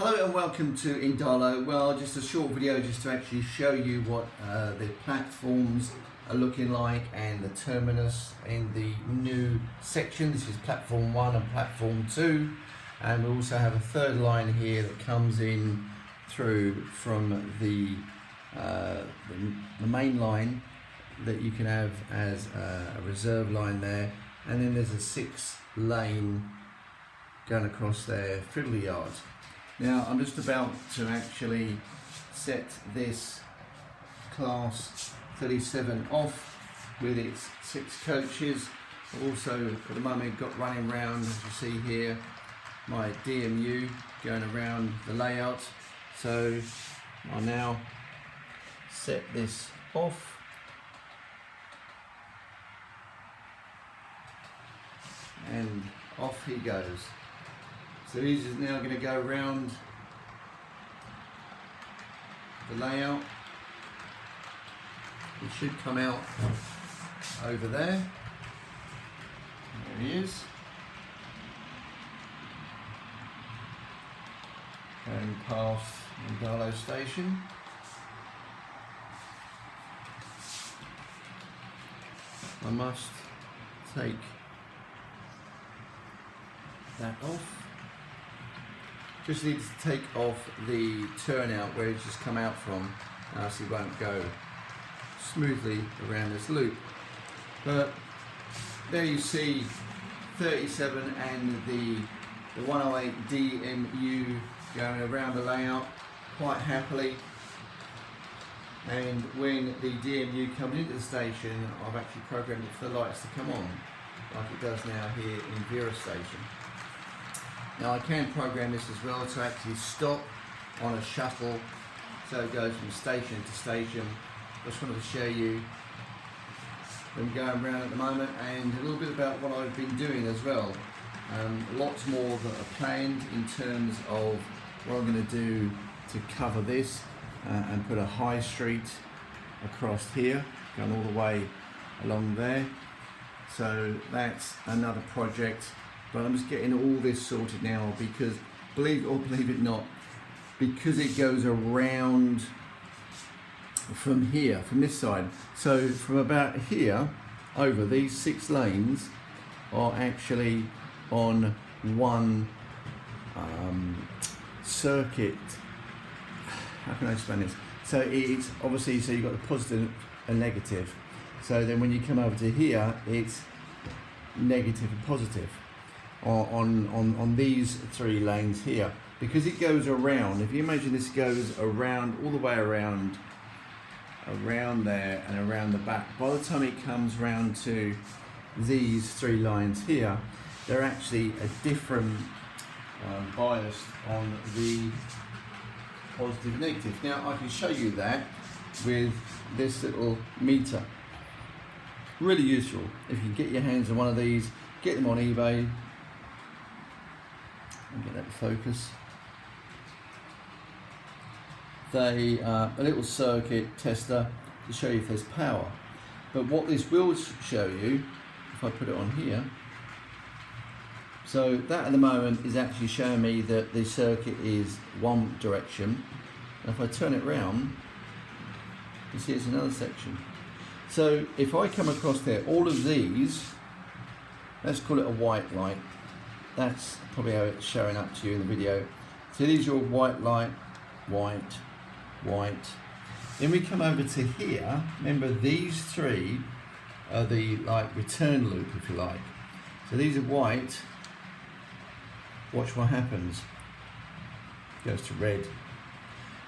Hello and welcome to Indalo. Well, just a short video just to actually show you what the platforms are looking like and the terminus in the new section. This is platform 1 and platform 2, and we also have a third line here that comes in through from the main line that you can have as a reserve line there, and then there's a 6-lane going across their fiddle yard. Now I'm just about to actually set this class 37 off with its 6 coaches. Also at the moment got running around, as you see here, my DMU going around the layout. So I'll now set this off. And off he goes. So he's now going to go around the layout. He should come out over there. There he is. Going past Indalo station. I must take that off. Just need to take off the turnout where it's just come out from, so it won't go smoothly around this loop. But there you see 37 and the 108 DMU going around the layout quite happily. And when the DMU comes into the station, I've actually programmed it for the lights to come on, like it does now here in Vera Station. Now I can program this as well to actually stop on a shuttle, so it goes from station to station. Just wanted to show you them going around at the moment, and a little bit about what I've been doing as well. Lots more that are planned in terms of what I'm going to do to cover this and put a high street across here, going all the way along there. So that's another project. But I'm just getting all this sorted now because, believe it or believe it not, because it goes around from here, from this side. So from about here over, these 6 lanes are actually on one circuit. How can I explain this? So it's obviously, so you've got the positive and negative. So then when you come over to here, it's negative and positive. On these 3 lanes here, because it goes around. If you imagine this goes around, all the way around there and around the back, by the time it comes round to these 3 lines here, they're actually a different bias on the positive and negative. Now I can show you that with this little meter. Really useful if you can get your hands on one of these, get them on eBay. And get that to focus. They are a little circuit tester to show you if there's power. But what this will show you, if I put it on here, so that at the moment is actually showing me that the circuit is one direction. And if I turn it round, you see it's another section. So if I come across there, all of these, let's call it a white light. That's probably how it's showing up to you in the video. So these are all white light, white, white. Then we come over to here. Remember, these 3 are the return loop, if you like. So these are white. Watch what happens. It goes to red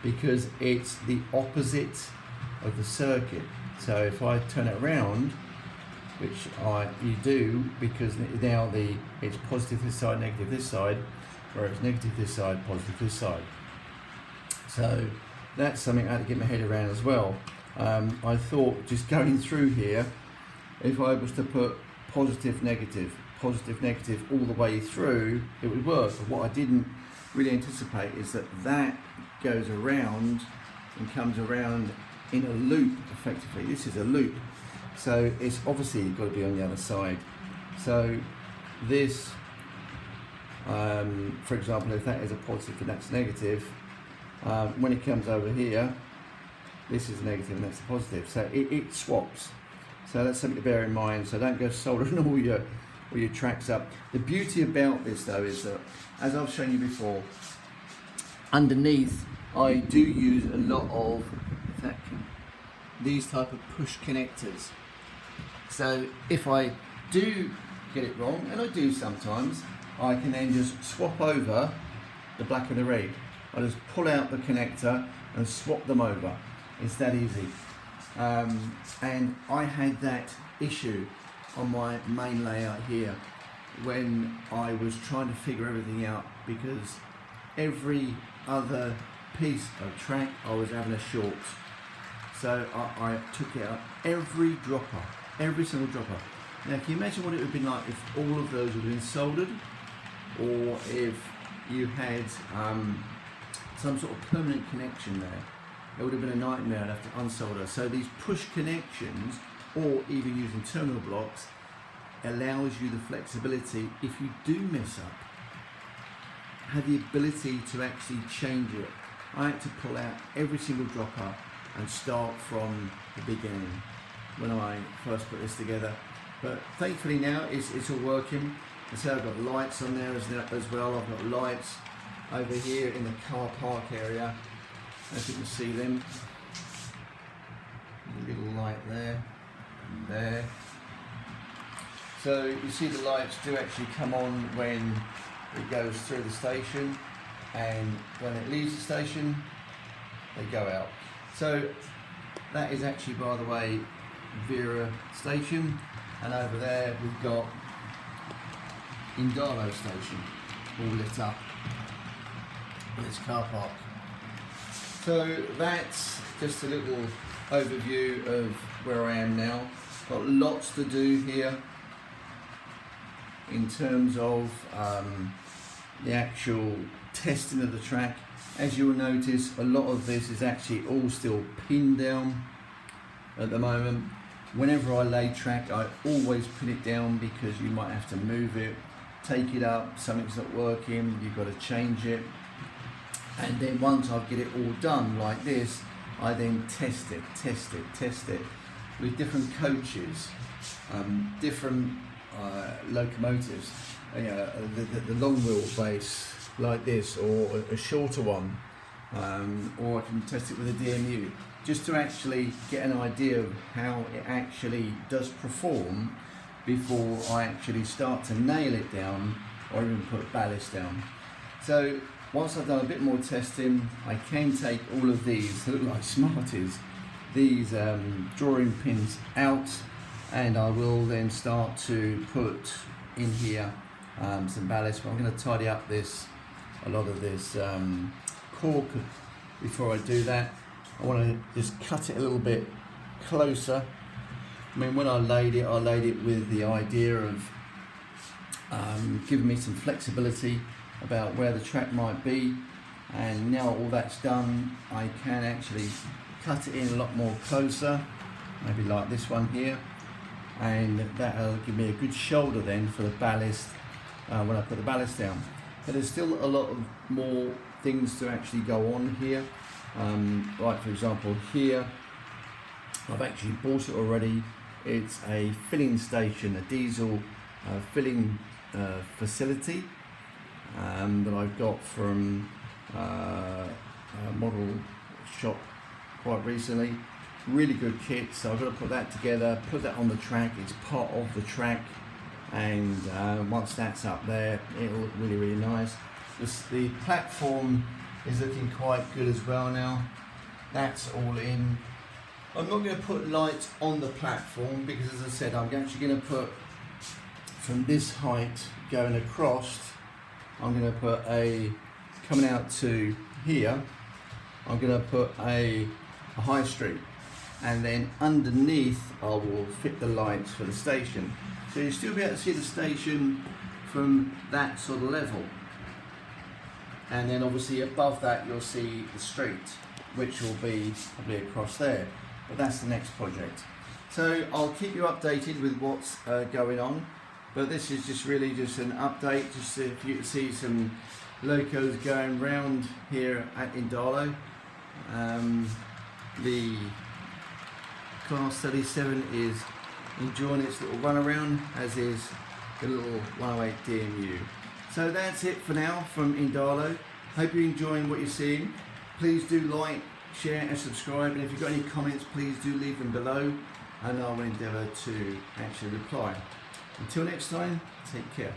because it's the opposite of the circuit. So if I turn it around, which you do, because now it's positive this side, negative this side, whereas negative this side, positive this side. So that's something I had to get my head around as well. I thought just going through here, if I was to put positive, negative all the way through, it would work. But what I didn't really anticipate is that goes around and comes around in a loop effectively. This is a loop. So it's obviously got to be on the other side. So this For example, if that is a positive and that's negative, when it comes over here, this is negative and that's a positive. So it swaps. So that's something to bear in mind. So don't go soldering all your tracks up. The beauty about this though is that, as I've shown you before, underneath I do use a lot of these type of push connectors. So if I do get it wrong, and I do sometimes, I can then just swap over the black and the red. I just pull out the connector and swap them over. It's that easy. And I had that issue on my main layout here when I was trying to figure everything out, because every other piece of track I was having a short. So I took it out every dropper, every single dropper. Now can you imagine what it would have been like if all of those would have been soldered, or if you had some sort of permanent connection there? It would have been a nightmare. I'd have to unsolder. So these push connections, or even using terminal blocks, allows you the flexibility. If you do mess up, have the ability to actually change it. I had to pull out every single dropper and start from the beginning when I first put this together. But thankfully now it's all working. And so I've got lights on there as well. I've got lights over here in the car park area. As you can see them, a little light there and there. So you see the lights do actually come on when it goes through the station, and when it leaves the station they go out. So that is actually, by the way, Vera station, and over there we've got Indalo station all lit up in its car park. So that's just a little overview of where I am now. Got lots to do here in terms of the actual testing of the track. As you will notice, a lot of this is actually all still pinned down at the moment. Whenever I lay track, I always pin it down, because you might have to move it, take it up, something's not working, you've got to change it. And then once I get it all done like this, I then test it with different coaches, different locomotives, the long wheelbase like this, or a shorter one, or I can test it with a DMU, just to actually get an idea of how it actually does perform before I actually start to nail it down or even put ballast down. So once I've done a bit more testing, I can take all of these, they look like Smarties, these drawing pins out, and I will then start to put in here some ballast. But I'm going to tidy up a lot of this cork before I do that. I want to just cut it a little bit closer. I mean, when I laid it with the idea of giving me some flexibility about where the track might be, and now all that's done, I can actually cut it in a lot more closer, maybe like this one here, and that'll give me a good shoulder then for the ballast when I put the ballast down. But there's still a lot of more things to actually go on here. Like for example here, I've actually bought it already. It's a filling station, a diesel filling facility that I've got from a model shop quite recently. Really good kit, so I've got to put that together, put that on the track. It's part of the track, and once that's up there, it'll look really, really nice. The platform is looking quite good as well now. That's all in. I'm not going to put lights on the platform, because as I said, I'm actually going to put, from this height going across, I'm going to put coming out to here, I'm going to put a high street, and then underneath I will fit the lights for the station. So you'll still be able to see the station from that sort of level. And then obviously above that you'll see the street, which will be probably across there. But that's the next project. So I'll keep you updated with what's going on. But this is just really just an update, just so if you can see some locos going round here at Indalo. The Class 37 is enjoying its little run around, as is the little 108 DMU. So that's it for now from Indalo. Hope you're enjoying what you're seeing. Please do like, share and subscribe, and if you've got any comments, please do leave them below and I will endeavour to actually reply. Until next time, take care.